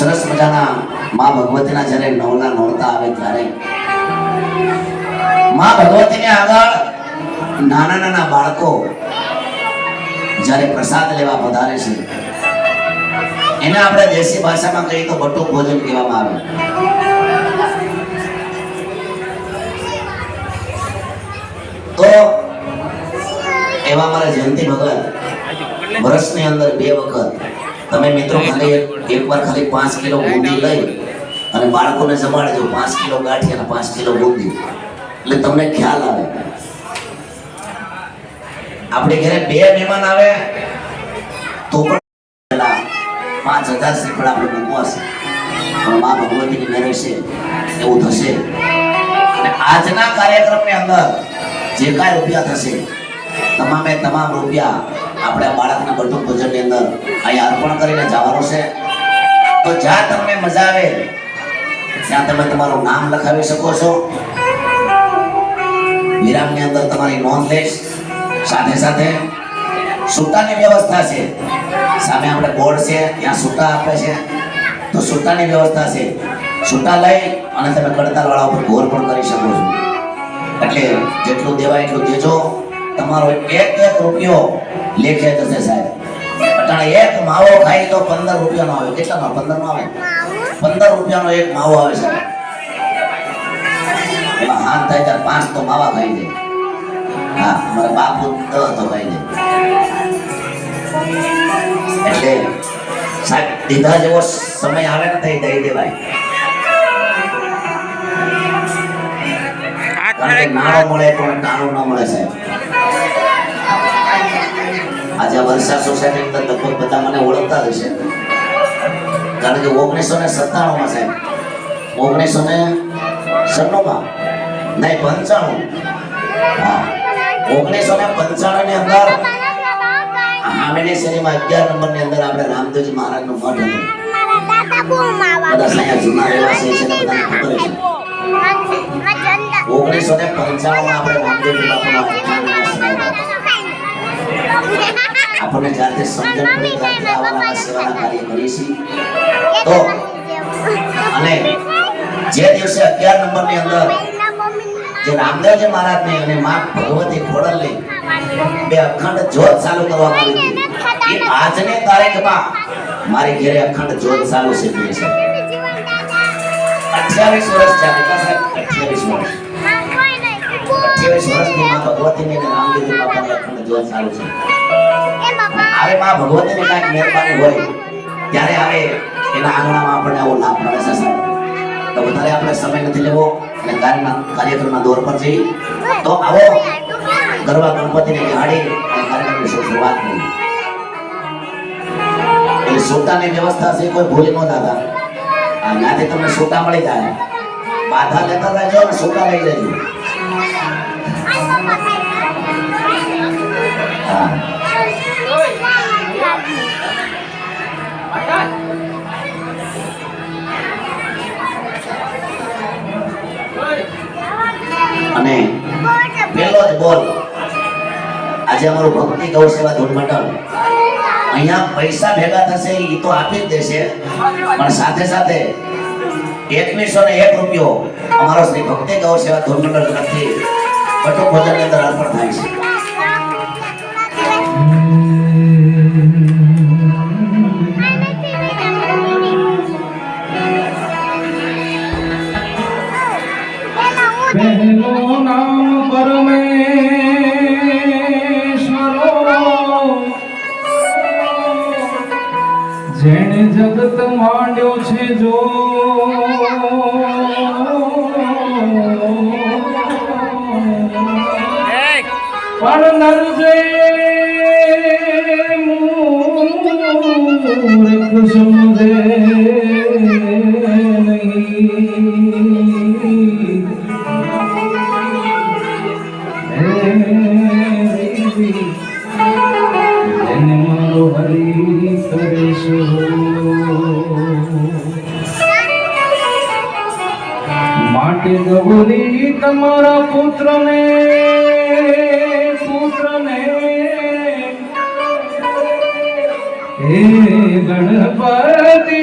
સરસ મજાના માં ભગવતીના જ્યારે નવના નોરતા આવે ત્યારે માં ભગવતીને આગળ નાના નાના બાળકો જ્યારે પ્રસાદ લેવા પધારે છે એને આપણે દેશી ભાષામાં કહીએ તો બટુક ભોજન કહેવામાં આવે. તો એવા મારા જયંતિ ભગત વર્ષની અંદર 2 વખત તમે મિત્રો ખાલી એકવાર ખાલી 5 કિલો બુંદી લઈ અને બાળકોને જમાડજો. 5 કિલો ગાંઠી અને 5 કિલો બુંદી એટલે તમને ખ્યાલ આવે. આપણે ઘરે 2 મહેમાન આવે તો પણ 5000 શ્રીફળ આપણે મૂકવાશે પણ માં ભગવતીની મેરે છે એવું થશે. અને આજના કાર્યક્રમની અંદર જે કાંઈ રૂપિયા થશે તમામે તમામ રૂપિયા આપણે બાળકના બટુક ભોજનની અંદર અહીં અર્પણ કરીને જવાનું છે. તો જ્યાં તમને મજા આવે ત્યાં તમે તમારું નામ લખાવી શકો છો. વિરામની અંદર તમારી નોંધ લઈશ. સાથે સાથે સૂટાની વ્યવસ્થા છે. સામે આપણે બોર્ડ છે ત્યાં સૂટા આપે છે તો સૂટાની વ્યવસ્થા છે. સૂટા લઈ અને તમે કડતાલવાળા ઉપર ઘોર પણ કરી શકો છો. એટલે જેટલું દેવાય એટલું દેજો. તમારો એક રૂપિયો લેખે જશે સાહેબ. અટાણે એક માવો ખાઈ તો 15 રૂપિયાનો આવે. કેટલાનો? 15 નો આવે. 15 રૂપિયાનો એક માવો આવે છે. એમાં હાથ થાય ત્યારે 5 તો માવા ખાઈ જાય. હા, મારા બાપુ 10 તો ખાઈ જાય. એટલે સાહેબ દીધા જેવો સમય આવે ને તો દઈ દેવાય. કારણ કે નાણો મળે પણ નાણું ન મળે સાહેબ. આજે વર્ષા સોસાયટી અંદર લગભગ બધા મને ઓળખતા હશે. કારણ કે 1997 માં સાહેબ 1997 નહીં 95 હા 1995 ની અંદર આમેની શેરીમાં 11 નંબરની અંદર આપણે રામદેવજી મહારાજનું મઠ હતું. બધા અહીંયા જૂના રહેવાસી છે ને બધાને ખબર છે. 1995 માં આપણે રામદેવજી બાપાનું આપણને જ્યારથી સમજણ પડી ત્યારથી આવા સેવાના કાર્ય કરીએ છીએ. તો અને જે દિવસે 11 નંબરની અંદર જે રામદેવજી મહારાજની અને માં ભગવતી ખોડલની 2 અખંડ જ્યોત ચાલુ કરવામાં આવી હતી એ આજની તારીખમાં મારી ઘરે અખંડ જ્યોત ચાલુ છે. 28 વર્ષ ચાલે સાહેબ. 28 વર્ષ 28 વર્ષથી માં ભગવતીની અને રામદેવજી બાપાની અખંડ જ્યોત ચાલુ છે. આવે માં ભગવતીની કાંઈક મહેરબાની હોય ત્યારે આવે એના આંગણામાં આપણને આવો લાભ મળે છે સાહેબ. તો વધારે આપણે સમય નથી લેવો અને કાર્યક્રમના દોર પર જઈ તો આવો ગરબા ગણપતિને બિહાડી અને કાર્યક્રમની શરૂઆત કરી. એટલે સૂટાની વ્યવસ્થા છે કોઈ ભૂલી ન થતા. ત્યાંથી તમને સૂટા મળી જાય. બાધા લેતા રહેજો અને સૂટા લઈ લેજો. હા અને પેલો જ બોલ આજે અમારું ભક્તિ ગૌ સેવા ધૂન મંડળ અહીંયા પૈસા ભેગા થશે એ તો આપી જ દેશે પણ સાથે સાથે 2101 રૂપિયો અમારો શ્રી ભક્તિ ગૌ સેવા ધૂન મંડળ તરફથી બટુક ભોજનની અંદર અર્પણ થાય છે. પહેલો નામ પરમેશ્વરો જેણે જગત માંડ્યો છે જો પણ નરજે મૂર્ખ સમજે માટે ગૌરી તમારા પુત્રને હે ગણપતિ